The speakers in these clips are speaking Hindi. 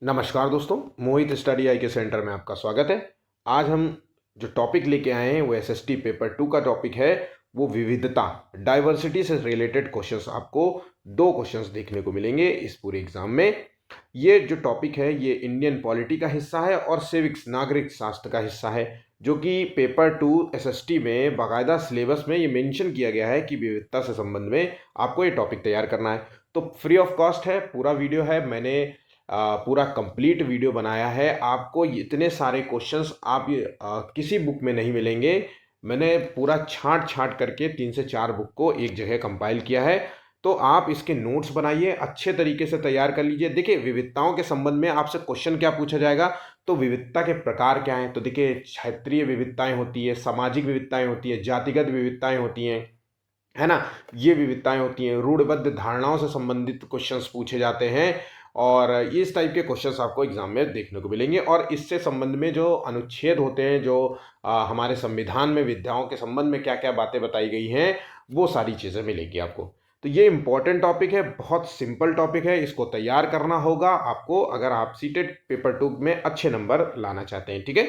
नमस्कार दोस्तों, मोहित स्टडी आई के सेंटर में आपका स्वागत है। आज हम जो टॉपिक लेके आए हैं वो एसएसटी पेपर 2 का टॉपिक है। वो विविधता, डाइवर्सिटी से रिलेटेड क्वेश्चंस आपको 2 क्वेश्चंस देखने को मिलेंगे इस पूरे एग्जाम में। ये जो टॉपिक है ये इंडियन पॉलिटी का हिस्सा है और सिविक्स, नागरिक शास्त्र का हिस्सा है, जो कि पेपर 2 एसएसटी में बाकायदा सिलेबस में ये मेंशन किया गया है कि विविधता से संबंध में आपको ये टॉपिक तैयार करना है। तो फ्री ऑफ कॉस्ट है, पूरा वीडियो है, मैंने पूरा कंप्लीट वीडियो बनाया है। आपको इतने सारे क्वेश्चंस आप किसी बुक में नहीं मिलेंगे। मैंने पूरा छांट करके 3 से 4 बुक को एक जगह कंपाइल किया है। तो आप इसके नोट्स बनाइए, अच्छे तरीके से तैयार कर लीजिए। देखिए, विविधताओं के संबंध में आपसे क्वेश्चन क्या पूछा जाएगा, तो विविधता के प्रकार क्या हैं। तो देखिए, क्षेत्रीय विविधताएं होती है, सामाजिक विविधताएं होती है, जातिगत विविधताएं होती हैं, है ना। ये विविधताएं होती हैं, रूढ़बद्ध धारणाओं से संबंधित क्वेश्चंस पूछे जाते हैं और इस टाइप के क्वेश्चंस आपको एग्जाम में देखने को मिलेंगे। और इससे संबंध में जो अनुच्छेद होते हैं, जो हमारे संविधान में विधाओं के संबंध में क्या क्या बातें बताई गई हैं, वो सारी चीज़ें मिलेंगी आपको। तो ये इंपॉर्टेंट टॉपिक है, बहुत सिंपल टॉपिक है। इसको तैयार करना होगा आपको अगर आप सीटेट पेपर 2 में अच्छे नंबर लाना चाहते हैं। ठीक है,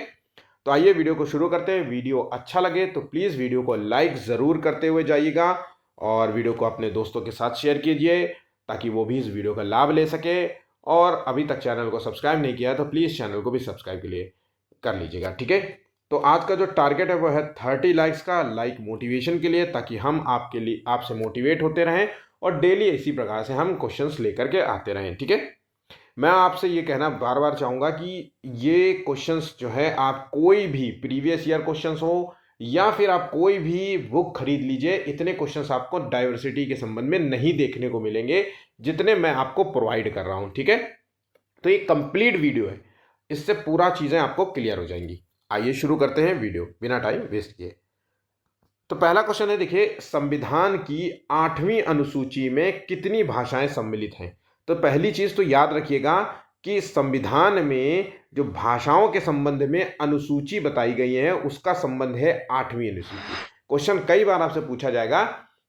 तो आइए वीडियो को शुरू करते हैं। वीडियो अच्छा लगे तो प्लीज़ वीडियो को लाइक ज़रूर करते हुए जाइएगा और वीडियो को अपने दोस्तों के साथ शेयर कीजिए ताकि वो भी इस वीडियो का लाभ ले सके। और अभी तक चैनल को सब्सक्राइब नहीं किया तो प्लीज़ चैनल को भी सब्सक्राइब के लिए कर लीजिएगा। ठीक है, तो आज का जो टारगेट है वो है 30 लाइक्स का, लाइक मोटिवेशन के लिए, ताकि हम आपके लिए आपसे मोटिवेट होते रहें और डेली इसी प्रकार से हम क्वेश्चंस लेकर के आते रहें। ठीक है, मैं आपसे ये कहना बार बार चाहूँगा कि ये क्वेश्चंस जो है, आप कोई भी प्रीवियस ईयर क्वेश्चंस हो या फिर आप कोई भी बुक खरीद लीजिए, इतने क्वेश्चंस आपको डाइवर्सिटी के संबंध में नहीं देखने को मिलेंगे जितने मैं आपको प्रोवाइड कर रहा हूँ। ठीक है, तो ये कंप्लीट वीडियो है, इससे पूरा चीज़ें आपको क्लियर हो जाएंगी। आइए शुरू करते हैं वीडियो बिना टाइम वेस्ट किए। तो पहला क्वेश्चन है, देखिए, संविधान की 8वीं अनुसूची में कितनी भाषाएं सम्मिलित हैं। तो पहली चीज तो याद रखिएगा कि संविधान में जो भाषाओं के संबंध में अनुसूची बताई गई है उसका संबंध है 8वीं अनुसूची। क्वेश्चन कई बार आपसे पूछा जाएगा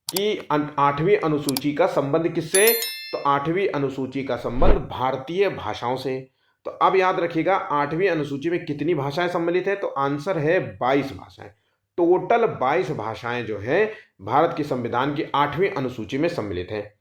कि 8वीं अनुसूची का संबंध किससे, तो 8वीं अनुसूची का संबंध भारतीय भाषाओं से। तो अब याद रखिएगा 8वीं अनुसूची में कितनी भाषाएं सम्मिलित है, तो आंसर है 22 भाषाएं। टोटल 22 भाषाएं जो है भारत के संविधान की 8वीं अनुसूची में सम्मिलित है।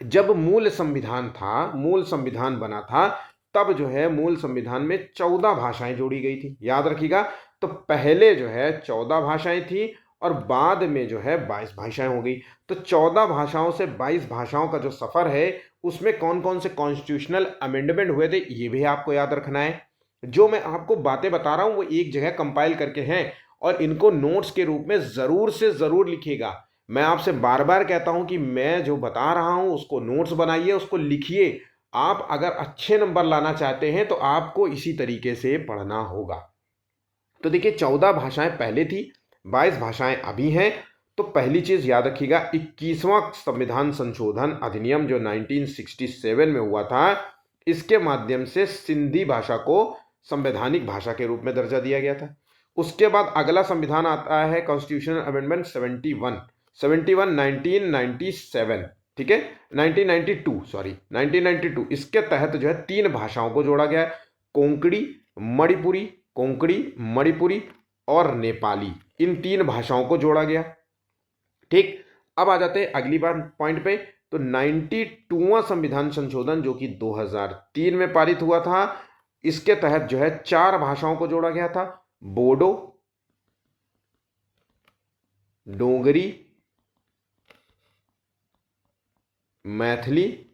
जब मूल संविधान था, मूल संविधान बना था, तब जो है मूल संविधान में 14 भाषाएं जोड़ी गई थी। याद रखिएगा, तो पहले जो है 14 भाषाएं थी और बाद में जो है 22 भाषाएं हो गई। तो 14 भाषाओं से 22 भाषाओं का जो सफर है उसमें कौन कौन से कॉन्स्टिट्यूशनल अमेंडमेंट हुए थे ये भी आपको याद रखना है। जो मैं आपको बातें बता रहा हूं वो एक जगह कंपाइल करके हैं और इनको नोट्स के रूप में जरूर से जरूर लिखिएगा। मैं आपसे बार बार कहता हूं कि मैं जो बता रहा हूं उसको नोट्स बनाइए, उसको लिखिए। आप अगर अच्छे नंबर लाना चाहते हैं तो आपको इसी तरीके से पढ़ना होगा। तो देखिए, 14 भाषाएं पहले थी, 22 भाषाएं अभी हैं। तो पहली चीज याद रखिएगा, 21वां संविधान संशोधन अधिनियम जो 1967 में हुआ था, इसके माध्यम से सिंधी भाषा को संवैधानिक भाषा के रूप में दर्जा दिया गया था। उसके बाद अगला संविधान आता है कॉन्स्टिट्यूशनल अमेंडमेंट 71 1997। ठीक है, 1992 इसके तहत जो है 3 भाषाओं को जोड़ा गया है, कोंकणी मणिपुरी और नेपाली। इन 3 भाषाओं को जोड़ा गया। ठीक, अब आ जाते हैं अगली बार पॉइंट पे। तो 92वां संविधान संशोधन जो कि 2003 में पारित हुआ था, इसके तहत जो है 4 भाषाओं को जोड़ा गया था, बोडो, डोगरी, मैथिली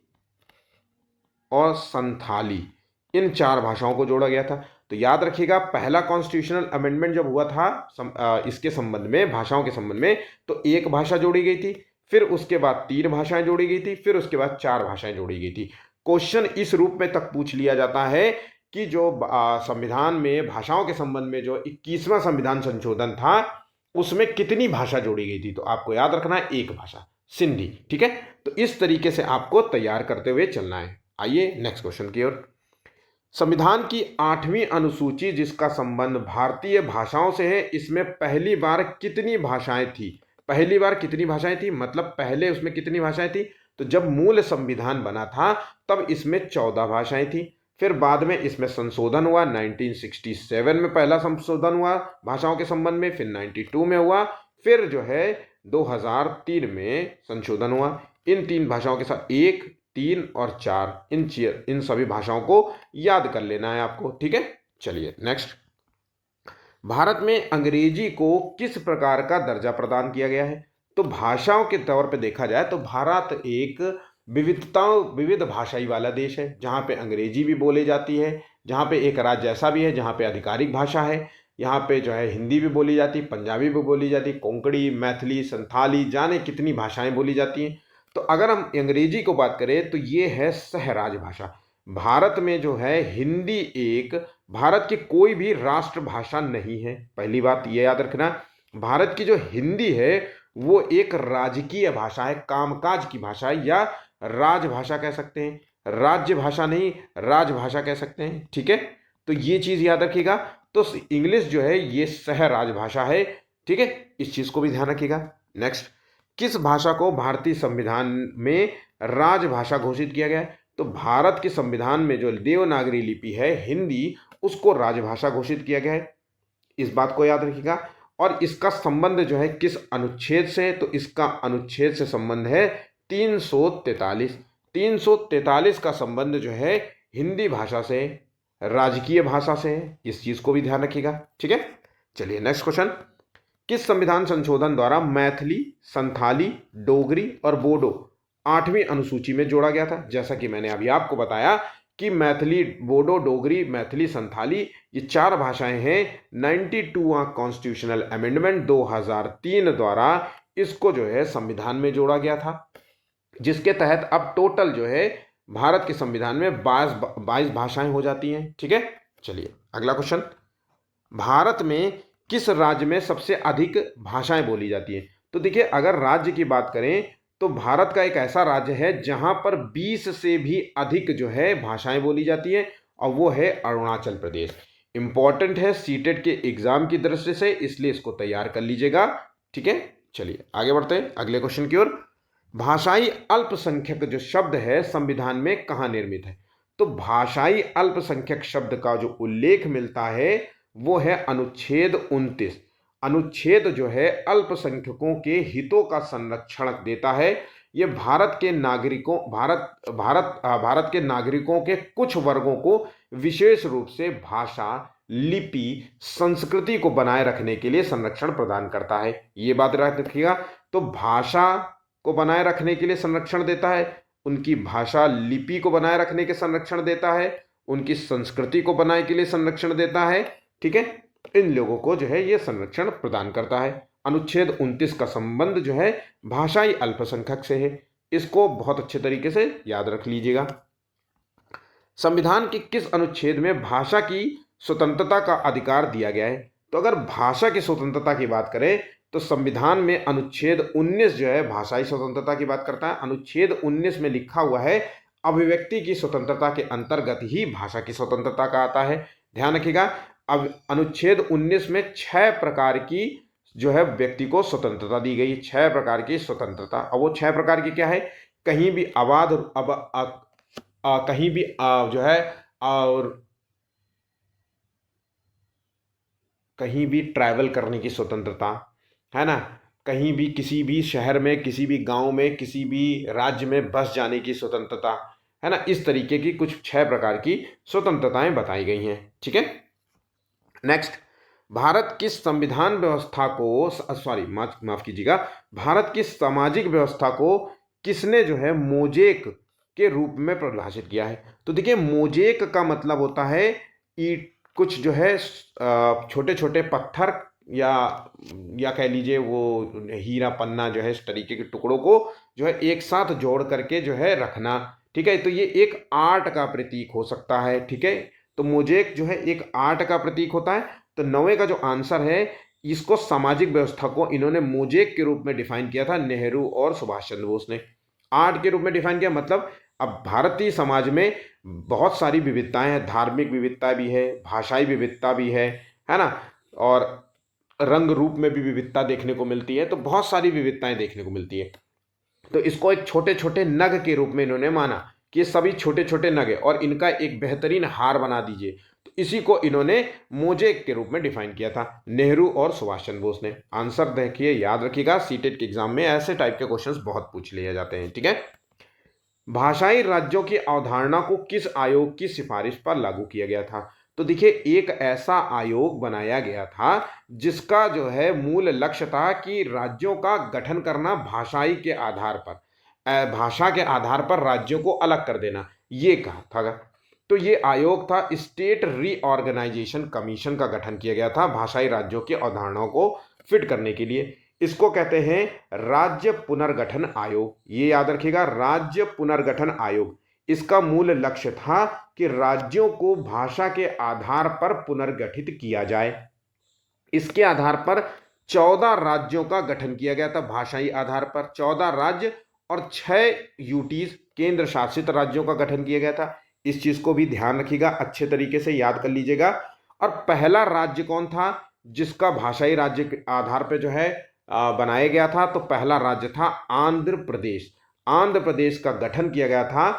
और संथाली। इन 4 भाषाओं को जोड़ा गया था। तो याद रखिएगा, पहला कॉन्स्टिट्यूशनल अमेंडमेंट जब हुआ था इसके संबंध में, भाषाओं के संबंध में, तो 1 भाषा जोड़ी गई थी, फिर उसके बाद 3 भाषाएं जोड़ी गई थी, फिर उसके बाद 4 भाषाएं जोड़ी गई थी। क्वेश्चन इस रूप में तक पूछ लिया जाता है कि जो संविधान में भाषाओं के संबंध में जो 21वां संविधान संशोधन था उसमें कितनी भाषा जोड़ी गई थी। तो आपको याद रखना है 1 भाषा, सिंधी। ठीक है, तो इस तरीके से आपको तैयार करते हुए चलना है। आइए नेक्स्ट क्वेश्चन की ओर। संविधान की 8वीं अनुसूची जिसका संबंध भारतीय भाषाओं से है, इसमें पहली बार कितनी भाषाएं थी। पहली बार कितनी भाषाएं थी मतलब पहले उसमें कितनी भाषाएं थी, तो जब मूल संविधान बना था तब इसमें 14 भाषाएं थी। फिर बाद में इसमें संशोधन हुआ, 1967 में पहला संशोधन हुआ भाषाओं के संबंध में, फिर 92 में हुआ, फिर जो है 2003 में संशोधन हुआ। इन 3 भाषाओं के साथ 1, 3 और 4 इन सभी भाषाओं को याद कर लेना है आपको, ठीक है। चलिए नेक्स्ट, भारत में अंग्रेजी को किस प्रकार का दर्जा प्रदान किया गया है? तो भाषाओं के तौर पे देखा जाए तो भारत एक विविध भाषाई वाला देश है, जहाँ पे अंग्रेजी भी बोली जाती है, जहाँ पे एक राज्य ऐसा भी है जहाँ पे आधिकारिक भाषा है, यहाँ पे जो है हिंदी भी बोली जाती है, पंजाबी भी बोली जाती है, कोंकणी, मैथिली, संथाली, जाने कितनी भाषाएं बोली जाती हैं। तो अगर हम अंग्रेजी को बात करें तो ये है सहराज भाषा। भारत में जो है हिंदी एक भारत की कोई भी राष्ट्रभाषा नहीं है, पहली बात ये याद रखना। भारत की जो हिंदी है वो एक राजकीय भाषा है, कामकाज की भाषा है, या राजभाषा कह सकते हैं, राज्य भाषा नहीं राजभाषा कह सकते हैं, ठीक है। तो ये चीज याद रखिएगा। तो इंग्लिश जो है ये सह राजभाषा है, ठीक है, इस चीज को भी ध्यान रखिएगा। नेक्स्ट, किस भाषा को भारतीय संविधान में राजभाषा घोषित किया गया है? तो भारत के संविधान में जो देवनागरी लिपि है हिंदी, उसको राजभाषा घोषित किया गया है, इस बात को याद रखिएगा। और इसका संबंध जो है किस अनुच्छेद से? तो इसका अनुच्छेद से संबंध है 343। 343 का संबंध जो है हिंदी भाषा से, राजकीय भाषा से है, इस चीज को भी ध्यान रखिएगा, ठीक है। चलिए नेक्स्ट क्वेश्चन, किस संविधान संशोधन द्वारा मैथिली, संथाली, डोगरी और बोडो 8वीं अनुसूची में जोड़ा गया था? जैसा कि मैंने अभी आपको बताया कि मैथिली, बोडो, डोगरी, मैथिली, संथाली ये 4 भाषाएं हैं। 92वां कॉन्स्टिट्यूशनल अमेंडमेंट 2003 द्वारा इसको जो है संविधान में जोड़ा गया था, जिसके तहत अब टोटल जो है भारत के संविधान में 22 भाषाएं हो जाती हैं, ठीक है। चलिए अगला क्वेश्चन, भारत में किस राज्य में सबसे अधिक भाषाएं बोली जाती हैं? तो देखिए, अगर राज्य की बात करें तो भारत का एक ऐसा राज्य है जहां पर 20 से भी अधिक जो है भाषाएं बोली जाती है, और वो है अरुणाचल प्रदेश। इंपॉर्टेंट है सीटेट के एग्जाम की दृष्टि से, इसलिए इसको तैयार कर लीजिएगा, ठीक है। चलिए आगे बढ़ते हैं अगले क्वेश्चन की ओर। भाषाई अल्पसंख्यक जो शब्द है संविधान में कहाँ निर्मित है? तो भाषाई अल्पसंख्यक शब्द का जो उल्लेख मिलता है वो है अनुच्छेद 29। अनुच्छेद जो है अल्पसंख्यकों के हितों का संरक्षण देता है। ये भारत के नागरिकों के कुछ वर्गों को विशेष रूप से भाषा, लिपि, संस्कृति को बनाए रखने के लिए संरक्षण प्रदान करता है, ये बात याद रखिएगा। तो भाषा को बनाए रखने के लिए संरक्षण देता है, उनकी भाषा लिपि को बनाए रखने के संरक्षण देता है, उनकी संस्कृति को बनाए के लिए संरक्षण देता है, ठीक है। इन लोगों को जो है ये संरक्षण प्रदान करता है। अनुच्छेद 29 का संबंध जो है भाषाई अल्पसंख्यक से है, इसको बहुत अच्छे तरीके से याद रख लीजिएगा। संविधान के किस अनुच्छेद में भाषा की स्वतंत्रता का अधिकार दिया गया है? तो अगर भाषा की स्वतंत्रता की बात करें तो संविधान में अनुच्छेद 19 जो है भाषाई स्वतंत्रता की बात करता है। अनुच्छेद 19 में लिखा हुआ है अभिव्यक्ति की स्वतंत्रता के अंतर्गत ही भाषा की स्वतंत्रता का आता है, ध्यान रखिएगा। अब अनुच्छेद 19 में 6 प्रकार की जो है व्यक्ति को स्वतंत्रता दी गई, 6 प्रकार की स्वतंत्रता। और वो 6 प्रकार की क्या है? कहीं भी आबाद कहीं भी जो है और कहीं भी ट्रैवल करने की स्वतंत्रता है ना, कहीं भी किसी भी शहर में, किसी भी गांव में, किसी भी राज्य में बस जाने की स्वतंत्रता है ना। इस तरीके की कुछ 6 प्रकार की स्वतंत्रताएं बताई गई हैं, ठीक है। नेक्स्ट, भारत की संविधान व्यवस्था को माफ कीजिएगा, भारत की सामाजिक व्यवस्था को किसने जो है मोजेक के रूप में परिभाषित किया है? तो देखिए, मोजेक का मतलब होता है ईट, कुछ जो है छोटे छोटे पत्थर या कह लीजिए वो हीरा पन्ना जो है इस तरीके के टुकड़ों को जो है एक साथ जोड़ करके जो है रखना, ठीक है। तो ये एक आर्ट का प्रतीक हो सकता है, ठीक है। तो मोजेक जो है एक आर्ट का प्रतीक होता है। तो 9वें का जो आंसर है, इसको सामाजिक व्यवस्था को इन्होंने मोजेक के रूप में डिफाइन किया था नेहरू और सुभाष चंद्र बोस ने। आर्ट के रूप में डिफाइन किया मतलब अब भारतीय समाज में बहुत सारी विविधताएं हैं, धार्मिक विविधता भी है, भाषाई विविधता भी है ना, और रंग रूप में भी विविधता देखने को मिलती है। तो बहुत सारी विविधताएं देखने को मिलती है। तो इसको एक छोटे छोटे नग के रूप में इन्होंने माना कि सभी छोटे छोटे नग है और इनका एक बेहतरीन हार बना दीजिए। तो इसी को इन्होंने मोजेक के रूप में डिफाइन किया था, नेहरू और सुभाष चंद्र बोस ने। आंसर देखिए, याद रखिएगा, सीटेट के एग्जाम में ऐसे टाइप के क्वेश्चंस बहुत पूछ लिए जाते हैं। ठीक है, भाषाई राज्यों की अवधारणा को किस आयोग की सिफारिश पर लागू किया गया था? तो देखिए, एक ऐसा आयोग बनाया गया था जिसका जो है मूल लक्ष्य था कि राज्यों का गठन करना भाषाई के आधार पर, भाषा के आधार पर राज्यों को अलग कर देना, ये कहा था। तो ये आयोग था, स्टेट रीऑर्गेनाइजेशन कमीशन का गठन किया गया था भाषाई राज्यों की अवधारणाओं को फिट करने के लिए। इसको कहते हैं राज्य पुनर्गठन आयोग। ये याद रखिएगा, राज्य पुनर्गठन आयोग। इसका मूल लक्ष्य था कि राज्यों को भाषा के आधार पर पुनर्गठित किया जाए। इसके आधार पर 14 राज्यों का गठन किया गया था, भाषाई आधार पर 14 राज्य और 6 यूटीज केंद्र शासित राज्यों का गठन किया गया था। इस चीज को भी ध्यान रखिएगा, अच्छे तरीके से याद कर लीजिएगा। और पहला राज्य कौन था जिसका भाषाई राज्य के आधार पर जो है बनाया गया था? तो पहला राज्य था आंध्र प्रदेश। आंध्र प्रदेश का गठन किया गया था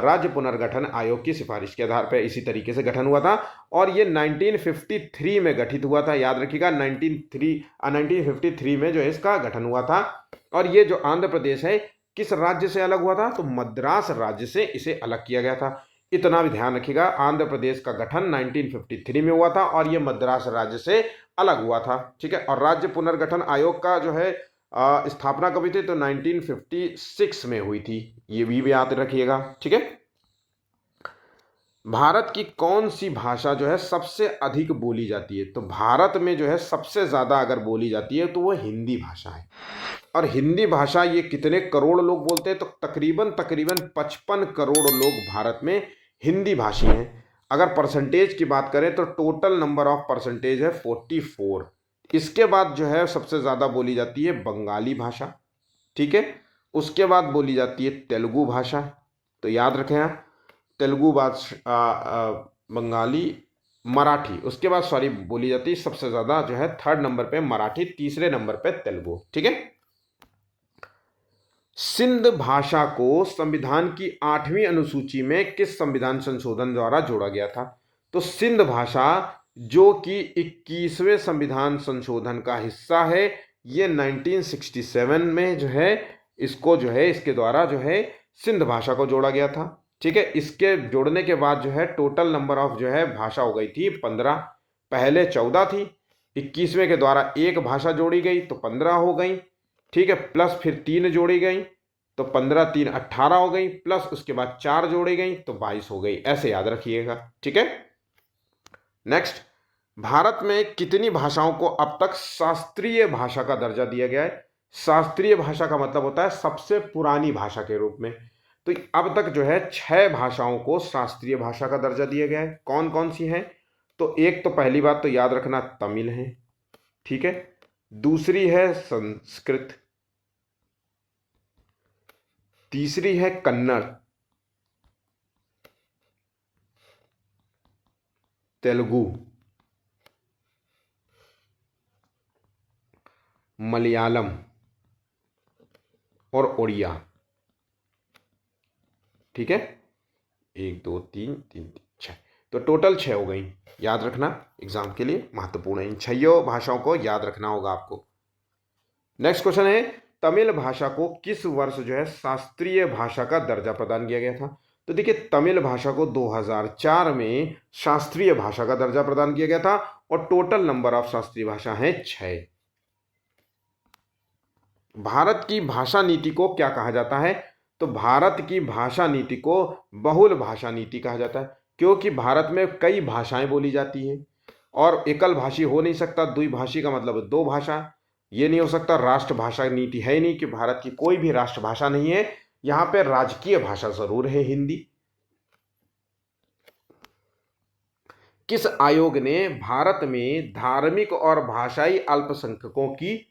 राज्य पुनर्गठन आयोग की सिफारिश के आधार पर। इसी तरीके से गठन हुआ था और ये 1953 में गठित हुआ था। याद रखिएगा, 1953 में जो है इसका गठन हुआ था। और ये जो आंध्र प्रदेश है किस राज्य से अलग हुआ था? तो मद्रास राज्य से इसे अलग किया गया था। इतना भी ध्यान रखिएगा, आंध्र प्रदेश का गठन 1953 में हुआ था और ये मद्रास राज्य से अलग हुआ था। ठीक है, और राज्य पुनर्गठन आयोग का जो है स्थापना कभी थी? तो 1956 में हुई थी, ये भी याद रखिएगा। ठीक है, भारत की कौन सी भाषा जो है सबसे अधिक बोली जाती है? तो भारत में जो है सबसे ज्यादा अगर बोली जाती है तो वो हिंदी भाषा है। और हिंदी भाषा ये कितने करोड़ लोग बोलते हैं? तो तकरीबन 55 करोड़ लोग भारत में हिंदी भाषी हैं। अगर परसेंटेज की बात करें तो टोटल नंबर ऑफ परसेंटेज है 44। इसके बाद जो है सबसे ज़्यादा बोली जाती है बंगाली भाषा। ठीक है, उसके बाद बोली जाती है तेलुगु भाषा। तो याद रखें आप, तेलुगु भाषा, बंगाली, मराठी, उसके बाद सॉरी बोली जाती है सबसे ज़्यादा जो है थर्ड नंबर पे मराठी, तीसरे नंबर पे तेलुगु। ठीक है, सिंध भाषा को संविधान की 8वीं अनुसूची में किस संविधान संशोधन द्वारा जोड़ा गया था? तो सिंध भाषा जो कि 21वें संविधान संशोधन का हिस्सा है, ये 1967 में जो है इसको जो है इसके द्वारा जो है सिंध भाषा को जोड़ा गया था। ठीक है, इसके जोड़ने के बाद जो है टोटल नंबर ऑफ जो है भाषा हो गई थी 15। पहले 14 थी, 21वें के द्वारा एक भाषा जोड़ी गई तो 15 हो गई। ठीक है, प्लस फिर 3 जोड़ी गई तो 15 3 18 हो गई, प्लस उसके बाद 4 जोड़ी गई तो 22 हो गई। ऐसे याद रखिएगा। ठीक है, नेक्स्ट, भारत में कितनी भाषाओं को अब तक शास्त्रीय भाषा का दर्जा दिया गया है? शास्त्रीय भाषा का मतलब होता है सबसे पुरानी भाषा के रूप में। तो अब तक जो है 6 भाषाओं को शास्त्रीय भाषा का दर्जा दिया गया है। कौन कौन सी है? तो एक तो पहली बात तो याद रखना तमिल है। ठीक है, दूसरी है संस्कृत, तीसरी है कन्नड़, तेलुगु, मलयालम और उड़िया। ठीक है, 1 2 3 3 6, तो टोटल 6 हो गई। याद रखना, एग्जाम के लिए महत्वपूर्ण है, इन 6 भाषाओं को याद रखना होगा आपको। नेक्स्ट क्वेश्चन है, तमिल भाषा को किस वर्ष जो है शास्त्रीय भाषा का दर्जा प्रदान किया गया था? तो देखिए, तमिल भाषा को 2004 में शास्त्रीय भाषा का दर्जा प्रदान किया गया था और टोटल नंबर ऑफ शास्त्रीय भाषा है 6। भारत की भाषा नीति को क्या कहा जाता है? तो भारत की भाषा नीति को बहुल भाषा नीति कहा जाता है, क्योंकि भारत में कई भाषाएं बोली जाती हैं और एकल भाषी हो नहीं सकता। द्विभाषी का मतलब 2 भाषा, ये नहीं हो सकता। राष्ट्रभाषा नीति है ही नहीं कि भारत की कोई भी राष्ट्रभाषा नहीं है। यहां पे राजकीय भाषा जरूर है हिंदी। किस आयोग ने भारत में धार्मिक और भाषाई अल्पसंख्यकों की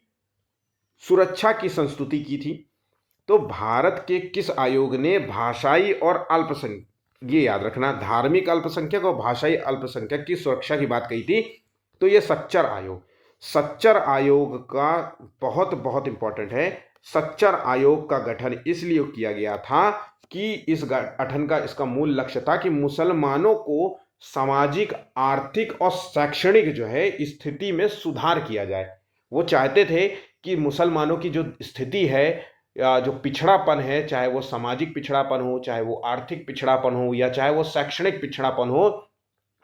सुरक्षा की संस्तुति की थी? तो भारत के किस आयोग ने भाषाई और अल्पसंख्यक, ये याद रखना, धार्मिक अल्पसंख्यक और भाषाई अल्पसंख्यक की सुरक्षा की बात कही थी? तो ये सच्चर आयोग। सच्चर आयोग का बहुत बहुत इंपॉर्टेंट है। सच्चर आयोग का गठन इसलिए किया गया था कि इस गठन का इसका मूल लक्ष्य था कि मुसलमानों को सामाजिक, आर्थिक और शैक्षणिक जो है स्थिति में सुधार किया जाए। वो चाहते थे कि मुसलमानों की जो स्थिति है या जो पिछड़ापन है, चाहे वो सामाजिक पिछड़ापन हो, चाहे वो आर्थिक पिछड़ापन हो, या चाहे वो शैक्षणिक पिछड़ापन हो,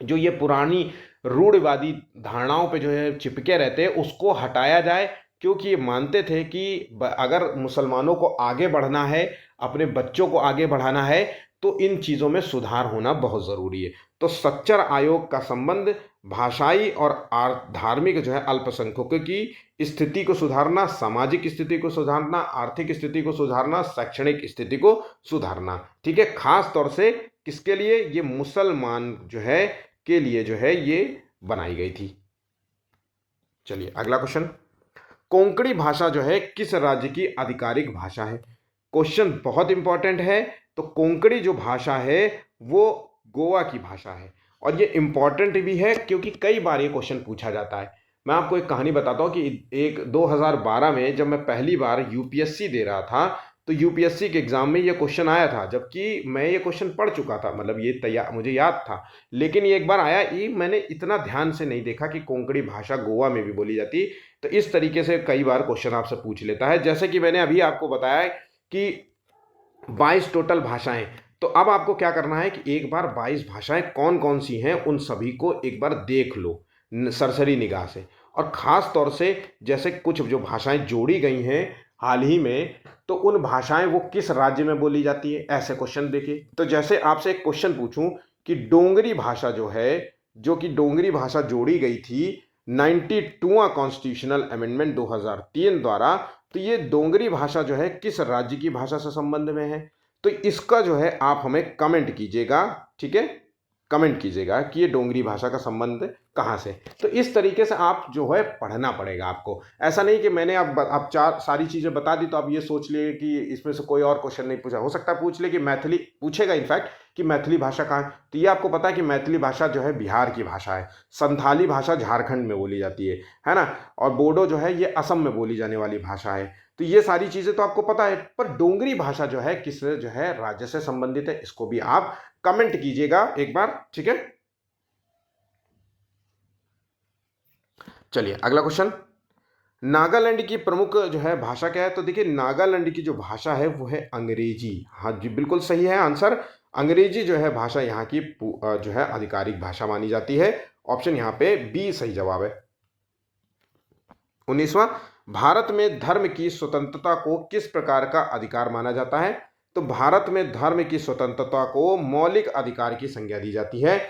जो ये पुरानी रूढ़िवादी धारणाओं पे जो है चिपके रहते हैं, उसको हटाया जाए। क्योंकि ये मानते थे कि अगर मुसलमानों को आगे बढ़ना है, अपने बच्चों को आगे बढ़ाना है, तो इन चीज़ों में सुधार होना बहुत ज़रूरी है। तो सच्चर आयोग का संबंध भाषाई और धार्मिक जो है अल्पसंख्यकों की स्थिति को सुधारना, सामाजिक स्थिति को सुधारना, आर्थिक स्थिति को सुधारना, शैक्षणिक स्थिति को सुधारना। ठीक है, खास तौर से किसके लिए? ये मुसलमान जो है के लिए जो है ये बनाई गई थी। चलिए अगला क्वेश्चन, कोंकणी भाषा जो है किस राज्य की आधिकारिक भाषा है? क्वेश्चन बहुत इंपॉर्टेंट है। तो कोंकणी जो भाषा है वो गोवा की भाषा है, और ये इंपॉर्टेंट भी है क्योंकि कई बार ये क्वेश्चन पूछा जाता है। मैं आपको एक कहानी बताता हूँ कि एक 2012 में जब मैं पहली बार यूपीएससी दे रहा था, तो यूपीएससी के एग्जाम में ये क्वेश्चन आया था, जबकि मैं ये क्वेश्चन पढ़ चुका था, मतलब ये तैयार मुझे याद था, लेकिन ये एक बार आया, ये मैंने इतना ध्यान से नहीं देखा कि कोंकणी भाषा गोवा में भी बोली जाती। तो इस तरीके से कई बार क्वेश्चन आपसे पूछ लेता है। जैसे कि मैंने अभी आपको बताया कि 22 टोटल भाषाएं, तो अब आपको क्या करना है कि एक बार 22 भाषाएं कौन कौन सी हैं उन सभी को एक बार देख लो सरसरी निगाह से। और ख़ास तौर से जैसे कुछ जो भाषाएं जोड़ी गई हैं हाल ही में, तो उन भाषाएं वो किस राज्य में बोली जाती है, ऐसे क्वेश्चन देखिए। तो जैसे आपसे एक क्वेश्चन पूछूं कि डोंगरी भाषा जो है, जो कि डोंगरी भाषा जोड़ी गई थी 92वां कॉन्स्टिट्यूशनल अमेंडमेंट 2003 द्वारा, तो ये डोंगरी भाषा जो है किस राज्य की भाषा से संबंध में है? तो इसका जो है आप हमें कमेंट कीजिएगा। ठीक है, कमेंट कीजिएगा कि ये डोंगरी भाषा का संबंध कहाँ से। तो इस तरीके से आप जो है पढ़ना पड़ेगा आपको। ऐसा नहीं कि मैंने अब चार सारी चीज़ें बता दी तो आप ये सोच लिए कि इसमें से कोई और क्वेश्चन नहीं पूछा। हो सकता है पूछ ले कि मैथिली पूछेगा, इनफैक्ट कि मैथिली भाषा कहाँ है। तो ये आपको पता है कि मैथिली भाषा जो है बिहार की भाषा है, संथाली भाषा झारखंड में बोली जाती है ना, और बोडो जो है ये असम में बोली जाने वाली भाषा है। तो ये सारी चीज़ें तो आपको पता है, पर डोंगरी भाषा जो है किस जो है राज्य से संबंधित है, इसको भी आप कमेंट कीजिएगा एक बार। ठीक है, चलिए अगला क्वेश्चन, नागालैंड की प्रमुख जो है भाषा क्या है? तो देखिए नागालैंड की जो भाषा है वो है अंग्रेजी। हाँ जी, बिल्कुल सही है आंसर। अंग्रेजी जो है भाषा यहाँ की जो है आधिकारिक भाषा मानी जाती है। ऑप्शन यहाँ पे बी सही जवाब है। 19वां, भारत में धर्म की स्वतंत्रता को किस प्रकार का अधिकार माना जाता है? तो भारत में धर्म की स्वतंत्रता को मौलिक अधिकार की संज्ञा दी जाती है।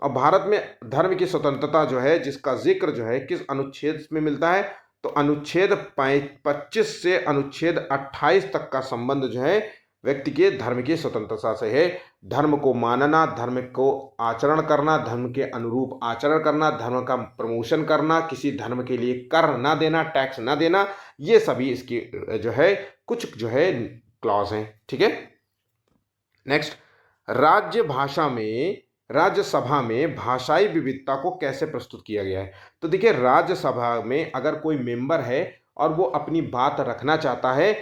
और भारत में धर्म की स्वतंत्रता जो है जिसका जिक्र जो है किस अनुच्छेद में मिलता है? तो अनुच्छेद 25 से अनुच्छेद 28 तक का संबंध जो है व्यक्ति के धर्म की स्वतंत्रता से है। धर्म को मानना, धर्म को आचरण करना, धर्म के अनुरूप आचरण करना, धर्म का प्रमोशन करना, किसी धर्म के लिए कर ना देना, टैक्स ना देना, ये सभी इसकी जो है कुछ जो है क्लॉज हैं। ठीक है, नेक्स्ट, राज्यसभा में भाषाई विविधता को कैसे प्रस्तुत किया गया है? तो देखिए राज्यसभा में अगर कोई मेंबर है और वो अपनी बात रखना चाहता है,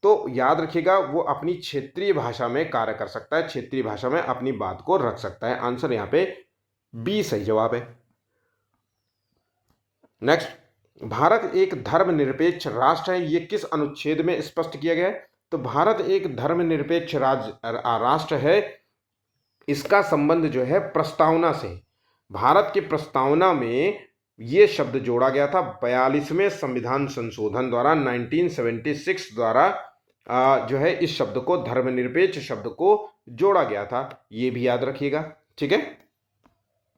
तो याद रखिएगा वो अपनी क्षेत्रीय भाषा में कार्य कर सकता है, क्षेत्रीय भाषा में अपनी बात को रख सकता है। आंसर यहाँ पे बी सही जवाब है। नेक्स्ट, भारत एक धर्मनिरपेक्ष राष्ट्र है, ये किस अनुच्छेद में स्पष्ट किया गया है? तो भारत एक धर्मनिरपेक्ष राष्ट्र है, इसका संबंध जो है प्रस्तावना से, भारत की प्रस्तावना में ये शब्द जोड़ा गया था 42वें संविधान संशोधन द्वारा 1976 द्वारा जो है इस शब्द को, धर्मनिरपेक्ष शब्द को जोड़ा गया था, ये भी याद रखिएगा। ठीक है,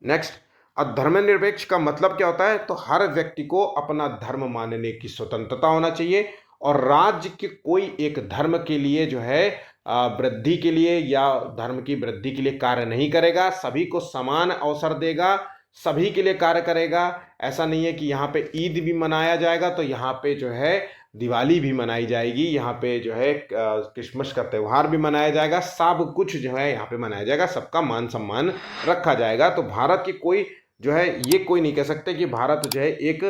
नेक्स्ट, अब धर्मनिरपेक्ष का मतलब क्या होता है? तो हर व्यक्ति को अपना धर्म मानने की स्वतंत्रता होना चाहिए, और राज्य के कोई एक धर्म के लिए जो है वृद्धि के लिए या धर्म की वृद्धि के लिए कार्य नहीं करेगा, सभी को समान अवसर देगा, सभी के लिए कार्य करेगा। ऐसा नहीं है कि यहाँ पे ईद भी मनाया जाएगा तो यहाँ पे जो है दिवाली भी मनाई जाएगी, यहाँ पे जो है क्रिसमस का त्यौहार भी मनाया जाएगा, सब कुछ जो है यहाँ पे मनाया जाएगा, सबका मान सम्मान रखा जाएगा। तो भारत की कोई जो है ये कोई नहीं कह सकते कि भारत जो है एक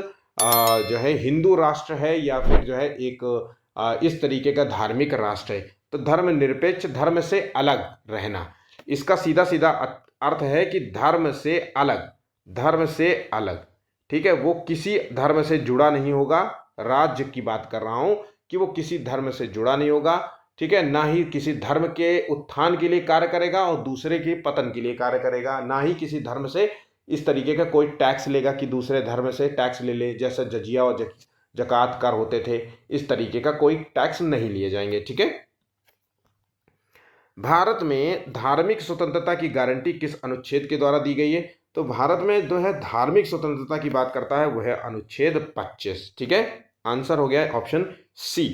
जो है हिंदू राष्ट्र है या फिर जो है एक इस तरीके का धार्मिक राष्ट्र है। तो धर्मनिरपेक्ष, धर्म से अलग रहना, इसका सीधा सीधा अर्थ है कि धर्म से अलग, धर्म से अलग, ठीक है। वो किसी धर्म से जुड़ा नहीं होगा, राज्य की बात कर रहा हूं कि वो किसी धर्म से जुड़ा नहीं होगा, ठीक है। ना ही किसी धर्म के उत्थान के लिए कार्य करेगा और दूसरे के पतन के लिए कार्य करेगा, ना ही किसी धर्म से इस तरीके का कोई टैक्स लेगा कि दूसरे धर्म से टैक्स ले ले, जैसे जजिया और जकात कर होते थे, इस तरीके का कोई टैक्स नहीं लिए जाएंगे, ठीक है। भारत में धार्मिक स्वतंत्रता की गारंटी किस अनुच्छेद के द्वारा दी गई है? तो भारत में जो है धार्मिक स्वतंत्रता की बात करता है वो है अनुच्छेद 25, ठीक है। आंसर हो गया है ऑप्शन सी।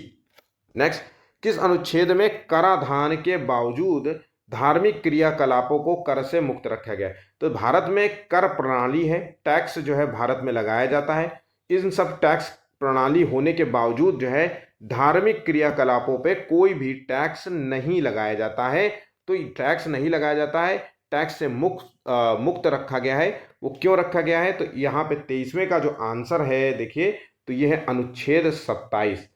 नेक्स्ट, किस अनुच्छेद में कराधान के बावजूद धार्मिक क्रियाकलापों को कर से मुक्त रखा गया है? तो भारत में कर प्रणाली है, टैक्स जो है भारत में लगाया जाता है। इन सब टैक्स प्रणाली होने के बावजूद जो है धार्मिक क्रियाकलापों पे कोई भी टैक्स नहीं लगाया जाता है। तो टैक्स नहीं लगाया जाता है, टैक्स से मुक्त रखा गया है। वो क्यों रखा गया है? तो यहाँ पे 23वें का जो आंसर है देखिए, तो यह है अनुच्छेद 27।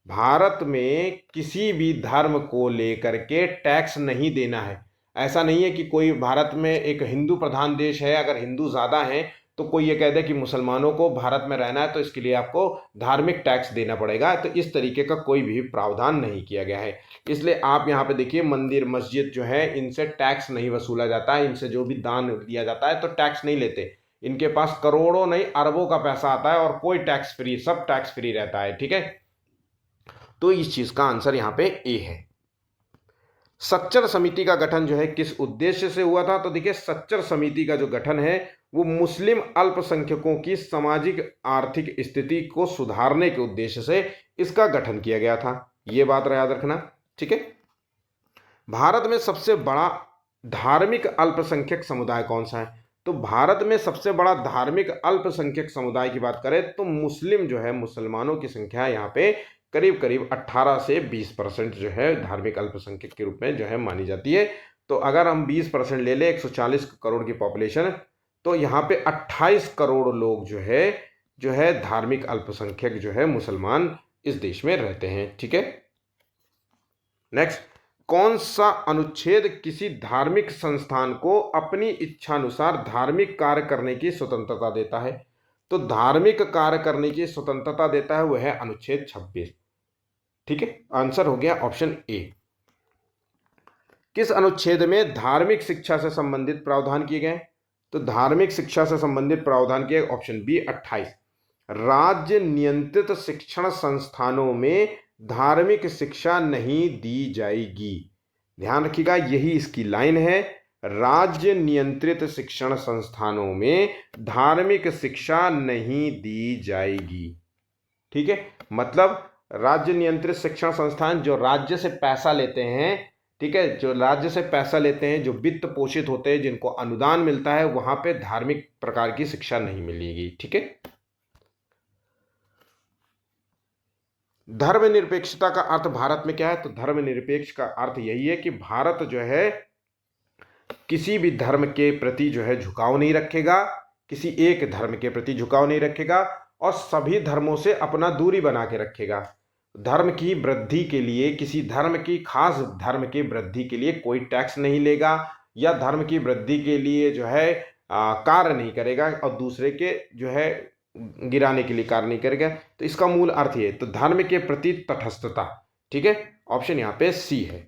भारत में किसी भी धर्म को लेकर के टैक्स नहीं देना है। ऐसा नहीं है कि कोई भारत में एक हिंदू प्रधान देश है, अगर हिंदू ज़्यादा हैं तो कोई ये कह दे कि मुसलमानों को भारत में रहना है तो इसके लिए आपको धार्मिक टैक्स देना पड़ेगा। तो इस तरीके का कोई भी प्रावधान नहीं किया गया है। इसलिए आप यहाँ पे देखिए, मंदिर मस्जिद जो है इनसे टैक्स नहीं वसूला जाता है, इनसे जो भी दान दिया जाता है तो टैक्स नहीं लेते। इनके पास करोड़ों नहीं अरबों का पैसा आता है और कोई टैक्स फ्री, सब टैक्स फ्री रहता है, ठीक है। तो इस चीज का आंसर यहाँ पे ए है। सच्चर समिति का गठन जो है किस उद्देश्य से हुआ था? तो देखिए, सच्चर समिति का जो गठन है वो मुस्लिम अल्पसंख्यकों की सामाजिक आर्थिक स्थिति को सुधारने के उद्देश्य से इसका गठन किया गया था। ये बात याद रखना, ठीक है। भारत में सबसे बड़ा धार्मिक अल्पसंख्यक समुदाय कौन सा है? तो भारत में सबसे बड़ा धार्मिक अल्पसंख्यक समुदाय की बात करें तो मुस्लिम जो है, मुसलमानों की संख्या यहाँ पे करीब करीब 18 से 20% जो है धार्मिक अल्पसंख्यक के रूप में जो है मानी जाती है। तो अगर हम 20% ले लें, 140 करोड़ की पॉपुलेशन, तो यहाँ पे 28 करोड़ लोग जो है धार्मिक अल्पसंख्यक जो है मुसलमान इस देश में रहते हैं, ठीक है। नेक्स्ट, कौन सा अनुच्छेद किसी धार्मिक संस्थान को अपनी इच्छानुसार धार्मिक कार्य करने की स्वतंत्रता देता है? तो धार्मिक कार्य करने की स्वतंत्रता देता है वह है अनुच्छेद 26, ठीक है। आंसर हो गया ऑप्शन ए। किस अनुच्छेद में धार्मिक शिक्षा से संबंधित प्रावधान किए गए? तो धार्मिक शिक्षा से संबंधित प्रावधान किए ऑप्शन बी 28। राज्य नियंत्रित शिक्षण संस्थानों में धार्मिक शिक्षा नहीं दी जाएगी। ध्यान रखिएगा, यही इसकी लाइन है, राज्य नियंत्रित शिक्षण संस्थानों में धार्मिक शिक्षा नहीं दी जाएगी, ठीक है। मतलब राज्य नियंत्रित शिक्षण संस्थान जो राज्य से पैसा लेते हैं, ठीक है, जो राज्य से पैसा लेते हैं, जो वित्त पोषित होते हैं, जिनको अनुदान मिलता है, वहां पे धार्मिक प्रकार की शिक्षा नहीं मिलेगी, ठीक है। धर्मनिरपेक्षता का अर्थ भारत में क्या है? तो धर्मनिरपेक्ष का अर्थ यही है कि भारत जो है किसी भी धर्म के प्रति जो है झुकाव नहीं रखेगा, किसी एक धर्म के प्रति झुकाव नहीं रखेगा और सभी धर्मों से अपना दूरी बना के रखेगा। धर्म की वृद्धि के लिए, किसी धर्म की खास धर्म की वृद्धि के लिए कोई टैक्स नहीं लेगा या धर्म की वृद्धि के लिए जो है कार्य नहीं करेगा और दूसरे के जो है गिराने के लिए कार्य नहीं करेगा। तो इसका मूल अर्थ ये, तो धर्म के प्रति तटस्थता, ठीक है। ऑप्शन यहाँ पे सी है।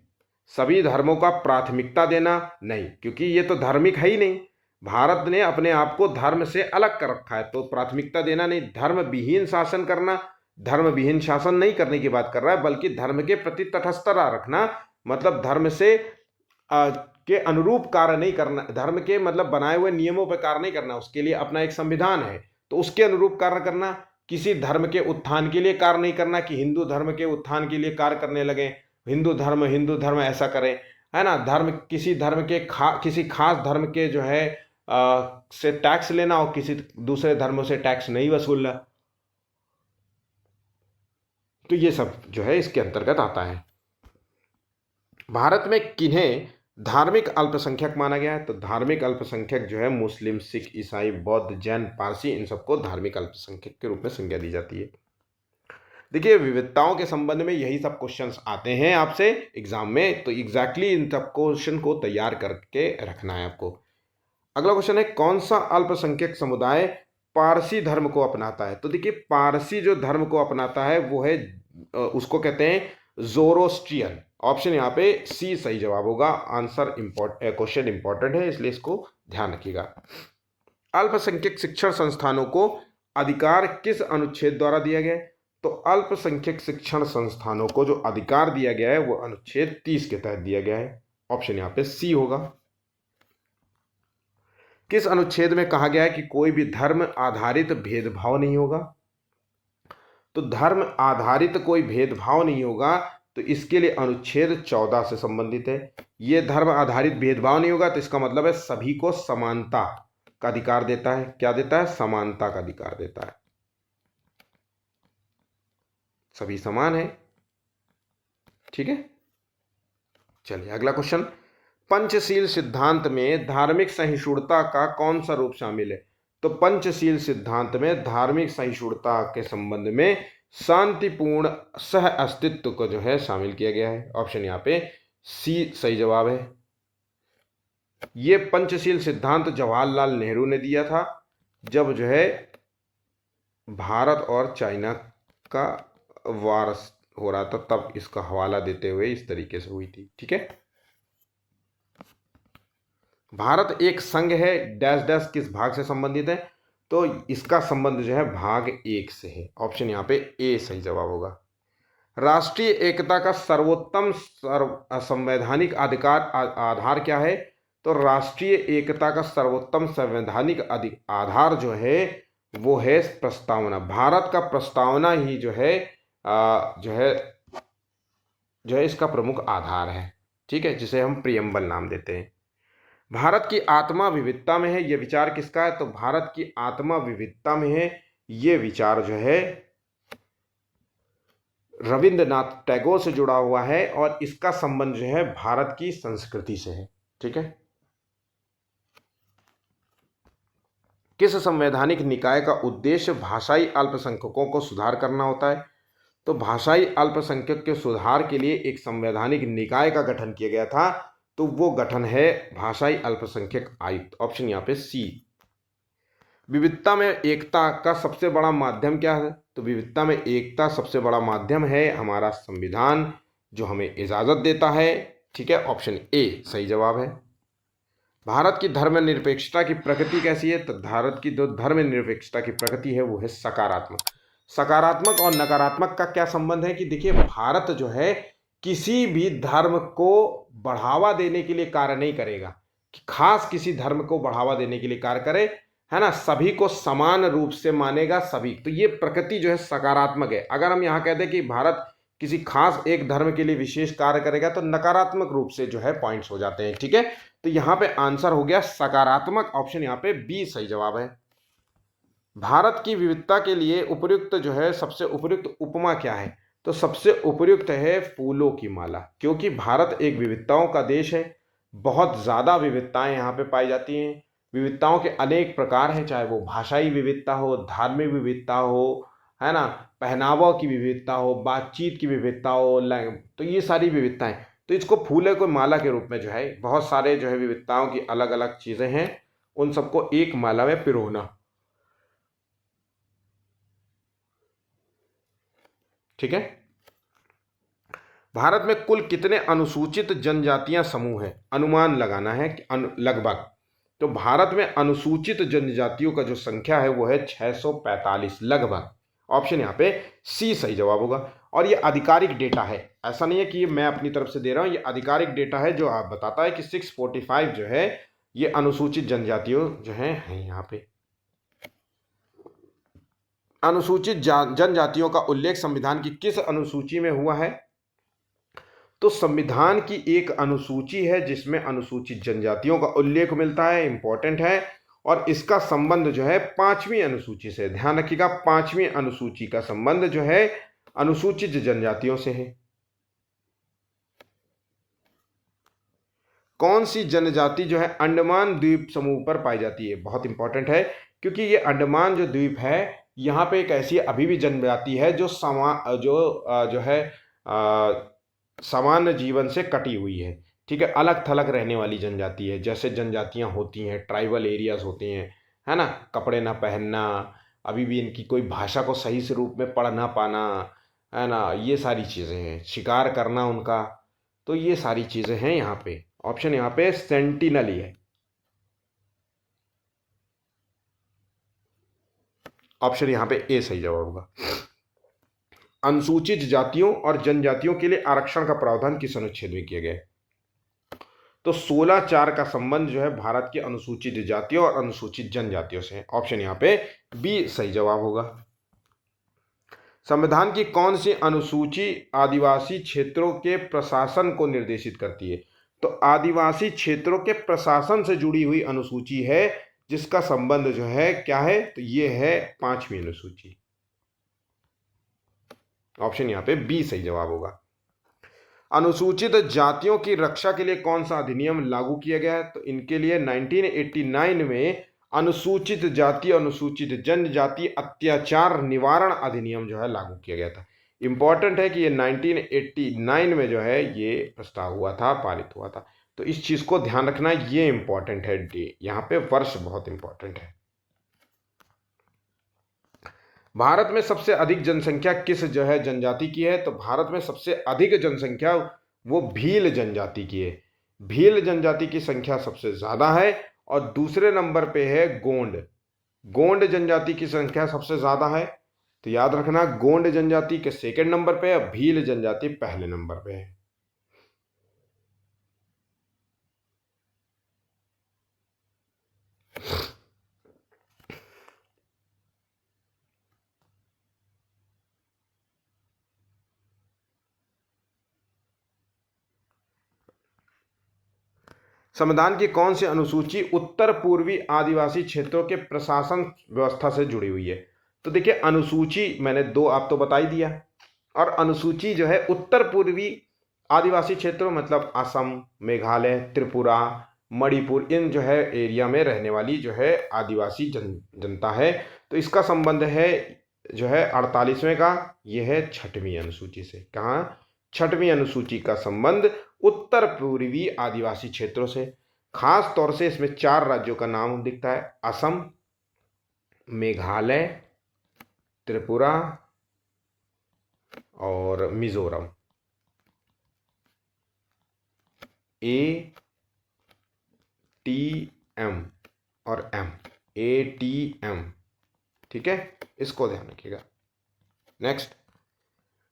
सभी धर्मों का प्राथमिकता देना नहीं, क्योंकि ये तो धार्मिक है ही नहीं। भारत ने अपने आप को धर्म से अलग कर रखा है, तो प्राथमिकता देना नहीं। धर्म विहीन शासन करना, धर्म विहीन शासन नहीं करने की बात कर रहा है, बल्कि धर्म के प्रति तटस्थता रखना, मतलब धर्म से के अनुरूप कार्य नहीं करना, धर्म के मतलब बनाए हुए नियमों पर कार्य नहीं करना। उसके लिए अपना एक संविधान है, तो उसके अनुरूप कार्य करना। किसी धर्म के उत्थान के लिए कार्य नहीं करना कि हिंदू धर्म के उत्थान के लिए कार्य करने लगे, हिंदू धर्म ऐसा करें, है ना। धर्म, किसी धर्म के किसी खास धर्म के जो है से टैक्स लेना और किसी दूसरे धर्मों से टैक्स नहीं वसूलना, तो ये सब जो है इसके अंतर्गत आता है। भारत में किन्हें धार्मिक अल्पसंख्यक माना गया है? तो धार्मिक अल्पसंख्यक जो है मुस्लिम, सिख, ईसाई, बौद्ध, जैन, पारसी, इन सबको धार्मिक अल्पसंख्यक के रूप में संज्ञा दी जाती है। देखिए विविधताओं के संबंध में यही सब क्वेश्चंस आते हैं आपसे एग्जाम में, तो एग्जैक्टली इन सब क्वेश्चन को तैयार करके रखना है आपको। अगला क्वेश्चन है, कौन सा अल्पसंख्यक समुदाय पारसी धर्म को अपनाता है? तो देखिए पारसी जो धर्म को अपनाता है वो है उसको कहते हैं जोरोस्ट्रियन। ऑप्शन यहाँ पे सी सही जवाब होगा। आंसर क्वेश्चन इंपॉर्टेंट है इसलिए इसको ध्यान रखिएगा। अल्पसंख्यक शिक्षण संस्थानों को अधिकार किस अनुच्छेद द्वारा दिया गया है? तो अल्पसंख्यक शिक्षण संस्थानों को जो अधिकार दिया गया है वो अनुच्छेद 30 के तहत दिया गया है। ऑप्शन यहाँ पे सी होगा। किस अनुच्छेद में कहा गया है कि कोई भी धर्म आधारित भेदभाव नहीं होगा? तो धर्म आधारित कोई भेदभाव नहीं होगा, तो इसके लिए अनुच्छेद 14 से संबंधित है। यह धर्म आधारित भेदभाव नहीं होगा तो इसका मतलब है सभी को समानता का अधिकार देता है। क्या देता है? समानता का अधिकार देता है। सभी समान है। ठीक है, चलिए अगला क्वेश्चन, पंचशील सिद्धांत में धार्मिक सहिष्णुता का कौन सा रूप शामिल है? तो पंचशील सिद्धांत में धार्मिक सहिष्णुता के संबंध में शांतिपूर्ण सह अस्तित्व को जो है शामिल किया गया है। ऑप्शन यहाँ पे सी सही जवाब है। ये पंचशील सिद्धांत जवाहरलाल नेहरू ने दिया था जब जो है भारत और चाइना का वार हो रहा था, तब इसका हवाला देते हुए इस तरीके से हुई थी। ठीक है, भारत एक संघ है, डैश डैश किस भाग से संबंधित है? तो इसका संबंध जो है भाग 1 से है। ऑप्शन यहाँ पे ए सही जवाब होगा। राष्ट्रीय एकता का सर्वोत्तम संवैधानिक आधार क्या है? तो राष्ट्रीय एकता का सर्वोत्तम संवैधानिक आधार जो है वो है प्रस्तावना। भारत का प्रस्तावना ही जो है इसका प्रमुख आधार है। ठीक है, जिसे हम प्रियम्बल नाम देते हैं। भारत की आत्मा विविधता में है, यह विचार किसका है? तो भारत की आत्मा विविधता में है, यह विचार जो है रविंद्रनाथ टैगोर से जुड़ा हुआ है और इसका संबंध जो है भारत की संस्कृति से है। ठीक है, किस संवैधानिक निकाय का उद्देश्य भाषाई अल्पसंख्यकों को सुधार करना होता है? तो भाषाई अल्पसंख्यक के सुधार के लिए एक संवैधानिक निकाय का गठन किया गया था, तो वो गठन है भाषाई अल्पसंख्यक आयुक्त। ऑप्शन यहाँ पे सी। विविधता में एकता का सबसे बड़ा माध्यम क्या है? तो विविधता में एकता सबसे बड़ा माध्यम है हमारा संविधान, जो हमें इजाजत देता है। ठीक है, ऑप्शन ए सही जवाब है। भारत की धर्मनिरपेक्षता की प्रकृति कैसी है? तो भारत की जो धर्मनिरपेक्षता की प्रकृति है वो है सकारात्मक। सकारात्मक और नकारात्मक का क्या संबंध है कि देखिए भारत जो है किसी भी धर्म को बढ़ावा देने के लिए कार्य नहीं करेगा कि खास किसी धर्म को बढ़ावा देने के लिए कार्य करे, है ना, सभी को समान रूप से मानेगा सभी। तो ये प्रकृति जो है सकारात्मक है। अगर हम यहाँ कहते हैं कि भारत किसी खास एक धर्म के लिए विशेष कार्य करेगा तो नकारात्मक रूप से जो है पॉइंट्स हो जाते हैं। ठीक है, तो यहाँ पे आंसर हो गया सकारात्मक। ऑप्शन यहाँ पे बी सही जवाब है। भारत की विविधता के लिए उपयुक्त जो है सबसे उपयुक्त उपमा क्या है? तो सबसे उपयुक्त है फूलों की माला, क्योंकि भारत एक विविधताओं का देश है। बहुत ज़्यादा विविधताएं यहाँ पे पाई जाती हैं। विविधताओं के अनेक प्रकार हैं, चाहे वो भाषाई विविधता हो, धार्मिक विविधता हो, है ना, पहनावा की विविधता हो, बातचीत की विविधता हो, तो ये सारी विविधताएं, तो इसको फूलों को माला के रूप में जो है बहुत सारे जो है विविधताओं की अलग अलग चीज़ें हैं, उन सबको एक माला में पिरोना। ठीक है, भारत में कुल कितने अनुसूचित जनजातियां समूह हैं? अनुमान लगाना है कि लगभग। तो भारत में अनुसूचित जनजातियों का जो संख्या है वो है 645 लगभग। ऑप्शन यहाँ पे सी सही जवाब होगा। और ये आधिकारिक डेटा है, ऐसा नहीं है कि ये मैं अपनी तरफ से दे रहा हूँ, ये आधिकारिक डेटा है जो आप बताता है कि 645 जो है ये अनुसूचित जनजातियों जो है यहाँ पे। अनुसूचित जनजातियों का उल्लेख संविधान की किस अनुसूची में हुआ है? तो संविधान की एक अनुसूची है जिसमें अनुसूचित जनजातियों का उल्लेख मिलता है, इंपॉर्टेंट है। और इसका संबंध जो है 5वीं अनुसूची से, ध्यान रखिएगा 5वीं अनुसूची का संबंध जो है अनुसूचित जनजातियों से है। कौन सी जनजाति जो है अंडमान द्वीप समूह पर पाई जाती है? बहुत इंपॉर्टेंट है, क्योंकि ये अंडमान जो द्वीप है यहाँ पे एक ऐसी अभी भी जनजाति है जो जो है अ, सामान्य जीवन से कटी हुई है, ठीक है, अलग थलग रहने वाली जनजाति है। जैसे जनजातियां होती हैं, ट्राइबल एरियाज होते हैं, है ना, कपड़े ना पहनना, अभी भी इनकी कोई भाषा को सही से रूप में पढ़ ना पाना, है ना, ये सारी चीज़ें हैं, शिकार करना उनका, तो ये सारी चीज़ें हैं यहाँ पे। ऑप्शन यहाँ पे सेंटिनल ही है। ऑप्शन यहाँ पे ए सही जवाब होगा। अनुसूचित जातियों और जनजातियों के लिए आरक्षण का प्रावधान किस अनुच्छेद में किया गया है? तो 16(4) का संबंध जो है भारत की अनुसूचित जातियों और अनुसूचित जनजातियों से है। ऑप्शन यहाँ पे बी सही जवाब होगा। संविधान की कौन सी अनुसूची आदिवासी क्षेत्रों के प्रशासन को निर्देशित करती है? तो आदिवासी क्षेत्रों के प्रशासन से जुड़ी हुई अनुसूची है जिसका संबंध जो है क्या है, तो ये है 5वीं अनुसूची। ऑप्शन यहाँ पे बी सही जवाब होगा। अनुसूचित जातियों की रक्षा के लिए कौन सा अधिनियम लागू किया गया है? तो इनके लिए 1989 में अनुसूचित जाति अनुसूचित जनजाति अत्याचार निवारण अधिनियम जो है लागू किया गया था। इंपॉर्टेंट है कि ये 1989 में जो है ये प्रस्ताव हुआ था, पारित हुआ था, तो इस चीज को ध्यान रखना, ये इंपॉर्टेंट है, डे यहाँ पे वर्ष बहुत इंपॉर्टेंट है। भारत में सबसे अधिक जनसंख्या किस जो है जनजाति की है? तो भारत में सबसे अधिक जनसंख्या वो भील जनजाति की है। भील जनजाति की संख्या सबसे ज्यादा है और दूसरे नंबर पे है गोंड। गोंड जनजाति की संख्या सबसे ज्यादा है, तो याद रखना गोंड जनजाति के सेकंड नंबर पे है, भील जनजाति पहले नंबर पे है। संविधान की कौन सी अनुसूची उत्तर पूर्वी आदिवासी क्षेत्रों के प्रशासन व्यवस्था से जुड़ी हुई है? तो देखिए अनुसूची मैंने दो आप तो बता ही दिया, और अनुसूची जो है उत्तर पूर्वी आदिवासी क्षेत्रों मतलब असम, मेघालय, त्रिपुरा, मणिपुर, इन जो है एरिया में रहने वाली जो है आदिवासी जनता है, तो इसका संबंध है जो है 48वें का, यह है 6वीं अनुसूची से। कहाँ? 6वीं अनुसूची का संबंध उत्तर पूर्वी आदिवासी क्षेत्रों से। खास तौर से इसमें 4 राज्यों का नाम दिखता है, असम, मेघालय, त्रिपुरा और मिजोरम। ए टी एम और एम, ATM, ठीक है, इसको ध्यान रखिएगा। नेक्स्ट,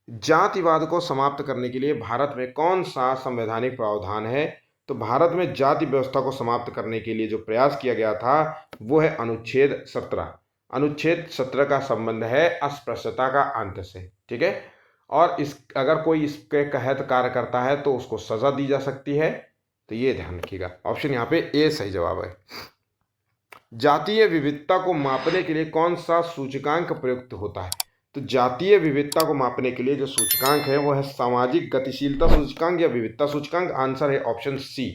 जातिवाद को समाप्त करने के लिए भारत में कौन सा संवैधानिक प्रावधान है? तो भारत में जाति व्यवस्था को समाप्त करने के लिए जो प्रयास किया गया था वो है अनुच्छेद 17। अनुच्छेद 17 का संबंध है अस्पृश्यता का अंत से, ठीक है, और इस अगर कोई इसके तहत कार्य करता है तो उसको सजा दी जा सकती है, तो ये ध्यान रखिएगा। ऑप्शन यहाँ पे ए सही जवाब है। जातीय विविधता को मापने के लिए कौन सा सूचकांक प्रयुक्त होता है? तो जातीय विविधता को मापने के लिए जो सूचकांक है वो है सामाजिक गतिशीलता सूचकांक या विविधता सूचकांक। आंसर है ऑप्शन सी,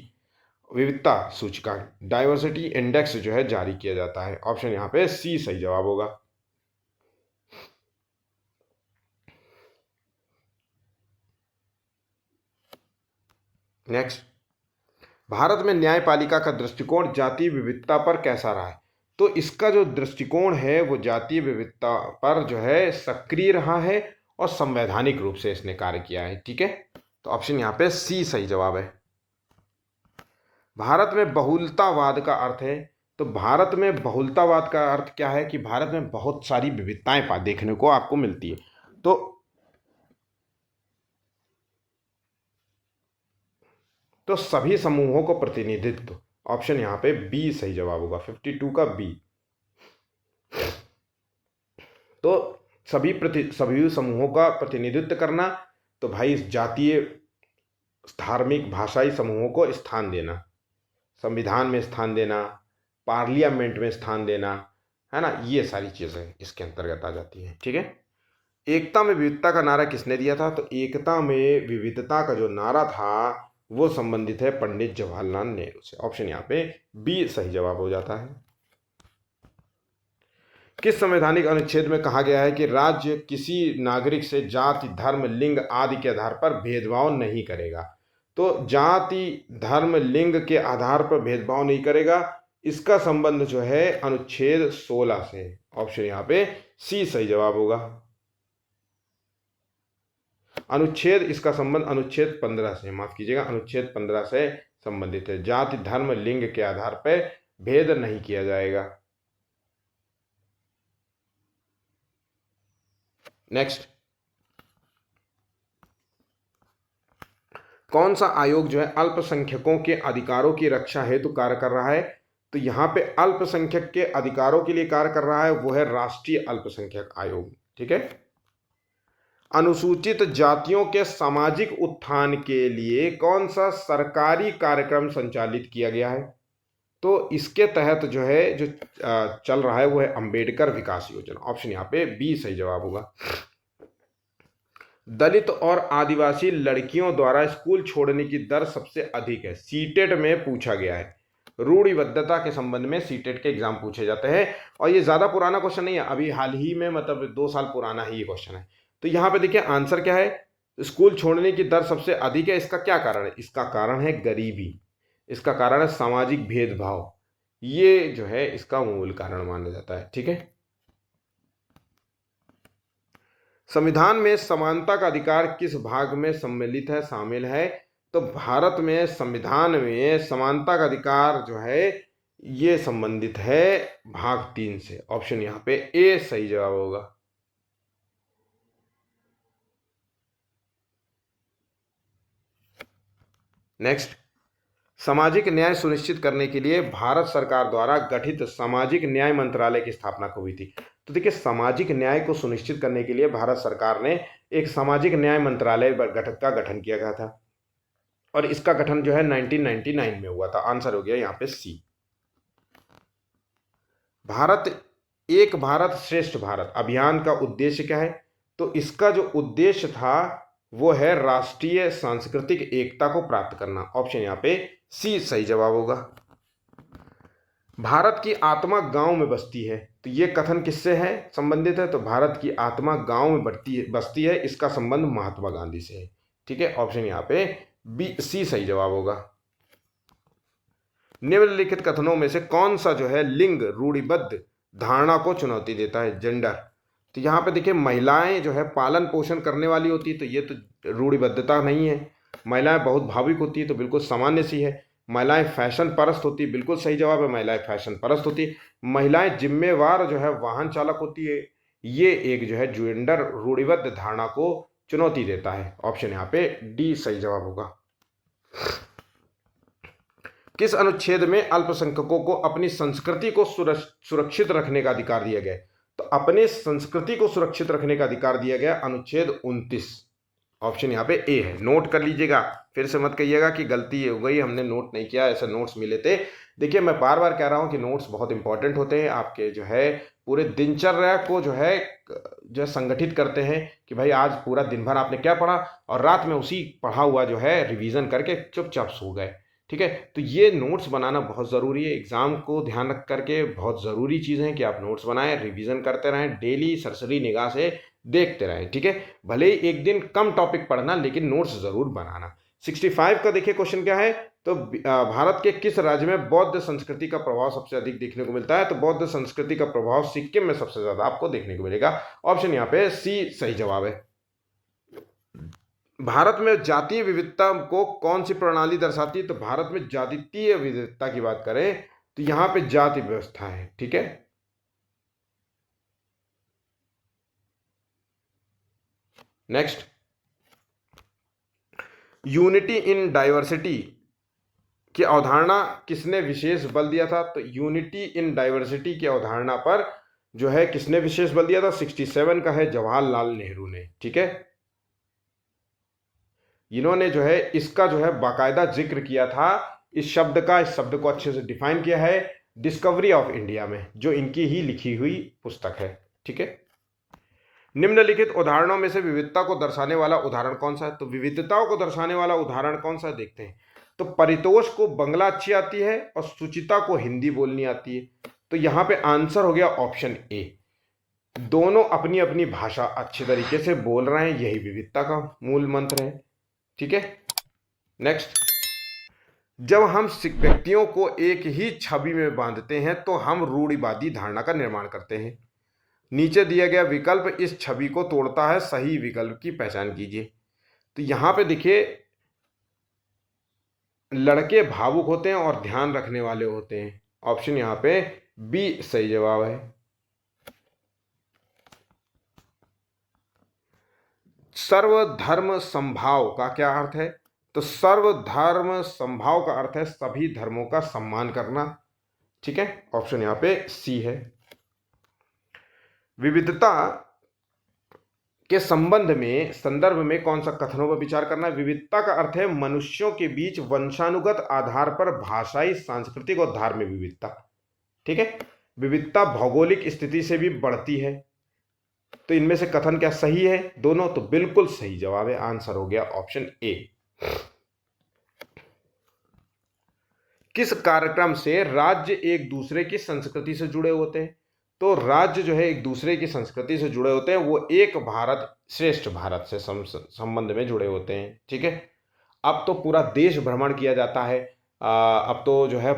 विविधता सूचकांक। डाइवर्सिटी इंडेक्स जो है जारी किया जाता है। ऑप्शन यहाँ पे सी सही जवाब होगा। नेक्स्ट, भारत में न्यायपालिका का दृष्टिकोण जातीय विविधता पर कैसा रहा है? तो इसका जो दृष्टिकोण है वो जातीय विविधता पर जो है सक्रिय रहा है और संवैधानिक रूप से इसने कार्य किया है, ठीक है, तो ऑप्शन यहाँ पे सी सही जवाब है। भारत में बहुलतावाद का अर्थ है, तो भारत में बहुलतावाद का अर्थ क्या है कि भारत में बहुत सारी विविधताएं देखने को आपको मिलती है, तो सभी समूहों को प्रतिनिधित्व। ऑप्शन यहाँ पे बी सही जवाब होगा, 52 का बी। तो सभी समूहों का प्रतिनिधित्व करना, तो भाई जातीय धार्मिक भाषाई समूहों को स्थान देना, संविधान में स्थान देना, पार्लियामेंट में स्थान देना, है ना, ये सारी चीजें इसके अंतर्गत आ जाती हैं, ठीक है। एकता में विविधता का नारा किसने दिया था? तो एकता में विविधता का जो नारा था वो संबंधित है पंडित जवाहरलाल नेहरू से। ऑप्शन यहाँ पे बी सही जवाब हो जाता है। किस संवैधानिक अनुच्छेद में कहा गया है कि राज्य किसी नागरिक से जाति, धर्म, लिंग आदि के आधार पर भेदभाव नहीं करेगा? तो जाति, धर्म, लिंग के आधार पर भेदभाव नहीं करेगा, इसका संबंध जो है अनुच्छेद 16 से। ऑप्शन यहाँ पे सी सही जवाब होगा। अनुच्छेद, इसका संबंध अनुच्छेद 15 से, माफ कीजिएगा, अनुच्छेद 15 से संबंधित है। जाति, धर्म, लिंग के आधार पर भेद नहीं किया जाएगा। नेक्स्ट, कौन सा आयोग जो है अल्पसंख्यकों के अधिकारों की रक्षा हेतु कार्य कर रहा है? तो यहाँ पे अल्पसंख्यक के अधिकारों के लिए कार्य कर रहा है, वो है राष्ट्रीय अल्पसंख्यक आयोग। ठीक है। अनुसूचित जातियों के सामाजिक उत्थान के लिए कौन सा सरकारी कार्यक्रम संचालित किया गया है? तो इसके तहत जो है जो चल रहा है वो है अंबेडकर विकास योजना। ऑप्शन यहाँ पे बी सही जवाब होगा। दलित और आदिवासी लड़कियों द्वारा स्कूल छोड़ने की दर सबसे अधिक है, सीटेट में पूछा गया है। रूढ़िबद्धता के संबंध में सीटेट के एग्जाम पूछे जाते हैं और ये ज्यादा पुराना क्वेश्चन नहीं है, अभी हाल ही में मतलब 2 साल पुराना ही ये क्वेश्चन है। तो यहाँ पे देखिए आंसर क्या है, स्कूल छोड़ने की दर सबसे अधिक है। इसका क्या कारण है? इसका कारण है गरीबी, इसका कारण है सामाजिक भेदभाव, ये जो है इसका मूल कारण माना जाता है। ठीक है। संविधान में समानता का अधिकार किस भाग में सम्मिलित है, शामिल है? तो भारत में संविधान में समानता का अधिकार जो है ये संबंधित है भाग 3 से। ऑप्शन यहाँ पे ए सही जवाब होगा। नेक्स्ट, सामाजिक न्याय सुनिश्चित करने के लिए भारत सरकार द्वारा गठित सामाजिक न्याय मंत्रालय की स्थापना कब हुई थी? तो देखिए सामाजिक न्याय को सुनिश्चित करने के लिए भारत सरकार ने एक सामाजिक न्याय मंत्रालय का गठन किया गया था और इसका गठन जो है 1999 में हुआ था। आंसर हो गया यहाँ पे सी। एक भारत श्रेष्ठ भारत अभियान का उद्देश्य क्या है? तो इसका जो उद्देश्य था वो है राष्ट्रीय सांस्कृतिक एकता को प्राप्त करना। ऑप्शन यहाँ पे सी सही जवाब होगा। भारत की आत्मा गांव में बसती है, तो ये कथन किससे है संबंधित है? तो भारत की आत्मा गांव में बसती है, इसका संबंध महात्मा गांधी से है। ठीक है। ऑप्शन यहाँ पे बी सी सही जवाब होगा। निम्नलिखित कथनों में से कौन सा जो है लिंग रूढ़िबद्ध धारणा को चुनौती देता है, जेंडर? तो यहाँ पे देखिए महिलाएं जो है पालन पोषण करने वाली होती है, तो ये तो रूढ़िबद्धता नहीं है। महिलाएं बहुत भावुक होती है, तो बिल्कुल सामान्य सी है। महिलाएं फैशन परस्त होती है, बिल्कुल सही जवाब है, महिलाएं फैशन परस्त होती है। महिलाएं जिम्मेवार जो है वाहन चालक होती है, ये एक जो है जेंडर रूढ़िबद्ध धारणा को चुनौती देता है। ऑप्शन यहाँ पे डी सही जवाब होगा। किस अनुच्छेद में अल्पसंख्यकों को अपनी संस्कृति को सुरक्षित रखने का अधिकार दिया गया? तो अपने संस्कृति को सुरक्षित रखने का अधिकार दिया गया अनुच्छेद 29। ऑप्शन यहाँ पे ए है। नोट कर लीजिएगा, फिर से मत कहिएगा कि गलती हो गई हमने नोट नहीं किया, ऐसे नोट्स मिले थे। देखिए मैं बार बार कह रहा हूँ कि नोट्स बहुत इंपॉर्टेंट होते हैं, आपके जो है पूरे दिनचर्या को जो है संगठित करते हैं कि भाई आज पूरा दिन भर आपने क्या पढ़ा और रात में उसी पढ़ा हुआ जो है रिवीजन करके चुपचाप सो गए। ठीक है। तो ये नोट्स बनाना बहुत ज़रूरी है, एग्जाम को ध्यान रख करके बहुत ज़रूरी चीज़ है कि आप नोट्स बनाएं, रिवीजन करते रहें, डेली सरसरी निगाह से देखते रहें। ठीक है। भले ही एक दिन कम टॉपिक पढ़ना, लेकिन नोट्स ज़रूर बनाना। 65 का देखिए क्वेश्चन क्या है, तो भारत के किस राज्य में बौद्ध संस्कृति का प्रभाव सबसे अधिक देखने को मिलता है? तो बौद्ध संस्कृति का प्रभाव सिक्किम में सबसे ज़्यादा आपको देखने को मिलेगा। ऑप्शन यहाँ पे सी सही जवाब है। भारत में जातीय विविधता को कौन सी प्रणाली दर्शाती है? तो भारत में जातीय विविधता की बात करें तो यहां पे जाति व्यवस्था है। ठीक है। नेक्स्ट, यूनिटी इन डाइवर्सिटी की अवधारणा किसने विशेष बल दिया था? तो यूनिटी इन डाइवर्सिटी की अवधारणा पर जो है किसने विशेष बल दिया था? 67 का है जवाहरलाल नेहरू ने। ठीक है। इन्होंने जो है इसका जो है बाकायदा जिक्र किया था, इस शब्द को अच्छे से डिफाइन किया है डिस्कवरी ऑफ इंडिया में, जो इनकी ही लिखी हुई पुस्तक है। ठीक है। निम्नलिखित उदाहरणों में से विविधता को दर्शाने वाला उदाहरण कौन सा है? तो विविधताओं को दर्शाने वाला उदाहरण कौन सा है देखते हैं। तो परितोष को बंगला अच्छी आती है और सुचिता को हिंदी बोलनी आती है। तो यहां पे आंसर हो गया ऑप्शन ए। दोनों अपनी अपनी भाषा अच्छे तरीके से बोल रहे हैं, यही विविधता का मूल मंत्र है। ठीक है, नेक्स्ट। जब हम व्यक्तियों को एक ही छवि में बांधते हैं तो हम रूढ़िवादी धारणा का निर्माण करते हैं। नीचे दिया गया विकल्प इस छवि को तोड़ता है, सही विकल्प की पहचान कीजिए। तो यहां पे देखिए, लड़के भावुक होते हैं और ध्यान रखने वाले होते हैं। ऑप्शन यहां पे बी सही जवाब है। सर्वधर्म समभाव का क्या अर्थ है? तो सर्वधर्म समभाव का अर्थ है सभी धर्मों का सम्मान करना। ठीक है, ऑप्शन यहां पे सी है। विविधता के संदर्भ में कौन सा कथनों पर विचार करना है? विविधता का अर्थ है मनुष्यों के बीच वंशानुगत आधार पर भाषाई, सांस्कृतिक और धार्मिक विविधता। ठीक है, विविधता भौगोलिक स्थिति से भी बढ़ती है। तो इनमें से कथन क्या सही है? दोनों। तो बिल्कुल सही जवाब है, आंसर हो गया ऑप्शन ए। किस कार्यक्रम से राज्य एक दूसरे की संस्कृति से जुड़े होते हैं? तो राज्य जो है एक दूसरे की संस्कृति से जुड़े होते हैं, वो एक भारत श्रेष्ठ भारत से संबंध में जुड़े होते हैं। ठीक है, अब तो पूरा देश भ्रमण किया जाता है। अब तो जो है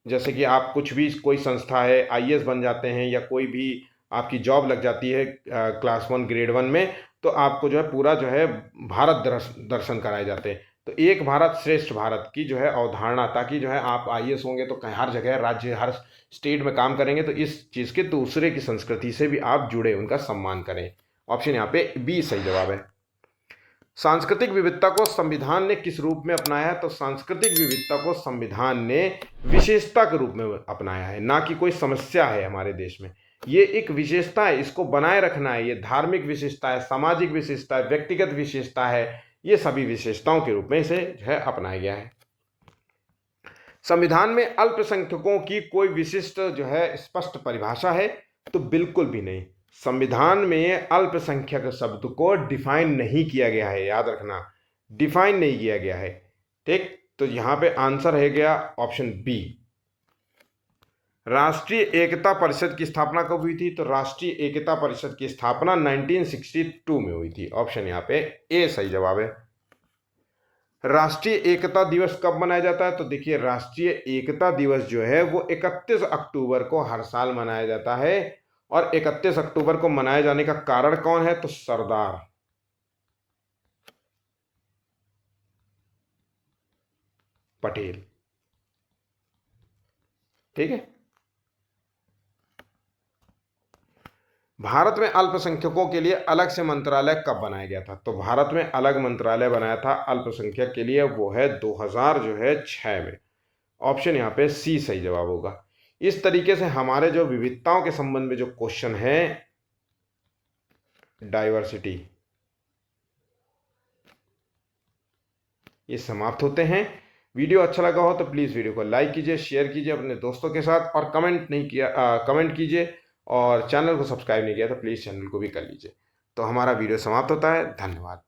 जैसे कि आप कुछ भी, कोई संस्था है, आईएएस बन जाते हैं या कोई भी आपकी जॉब लग जाती है क्लास 1 ग्रेड 1 में, तो आपको जो है पूरा जो है भारत दर्शन कराए जाते हैं। तो एक भारत श्रेष्ठ भारत की जो है अवधारणा, ताकि जो है आप आईएएस होंगे तो कहीं हर जगह, राज्य, हर स्टेट में काम करेंगे तो इस चीज़ के दूसरे की संस्कृति से भी आप जुड़े, उनका सम्मान करें। ऑप्शन यहाँ पे बी सही जवाब है। सांस्कृतिक विविधता को संविधान ने किस रूप में अपनाया है? तो सांस्कृतिक विविधता को संविधान ने विशेषता के रूप में अपनाया है, ना कि कोई समस्या है हमारे देश में। ये एक विशेषता है, इसको बनाए रखना है। ये धार्मिक विशेषता है, सामाजिक विशेषता है, व्यक्तिगत विशेषता है, ये सभी विशेषताओं के रूप में इसे जो है अपनाया गया है। संविधान में अल्पसंख्यकों की कोई विशिष्ट जो है स्पष्ट परिभाषा है? तो बिल्कुल भी नहीं। संविधान में अल्पसंख्यक शब्द को डिफाइन नहीं किया गया है, याद रखना, डिफाइन नहीं किया गया है। ठीक, तो यहां पे आंसर है गया ऑप्शन बी। राष्ट्रीय एकता परिषद की स्थापना कब हुई थी? तो राष्ट्रीय एकता परिषद की स्थापना 1962 में हुई थी। ऑप्शन यहाँ पे ए सही जवाब है। राष्ट्रीय एकता दिवस कब मनाया जाता है? तो देखिए, राष्ट्रीय एकता दिवस जो है वो 31 अक्टूबर को हर साल मनाया जाता है। और 31 अक्टूबर को मनाए जाने का कारण कौन है? तो सरदार पटेल। ठीक है, भारत में अल्पसंख्यकों के लिए अलग से मंत्रालय कब बनाया गया था? तो भारत में अलग मंत्रालय बनाया था अल्पसंख्यक के लिए, वो है 2006 में। ऑप्शन यहाँ पे सी सही जवाब होगा। इस तरीके से हमारे जो विविधताओं के संबंध में जो क्वेश्चन है, डाइवर्सिटी, ये समाप्त होते हैं। वीडियो अच्छा लगा हो तो प्लीज़ वीडियो को लाइक कीजिए, शेयर कीजिए अपने दोस्तों के साथ, और कमेंट कीजिए। और चैनल को सब्सक्राइब नहीं किया तो प्लीज़ चैनल को भी कर लीजिए। तो हमारा वीडियो समाप्त होता है। धन्यवाद।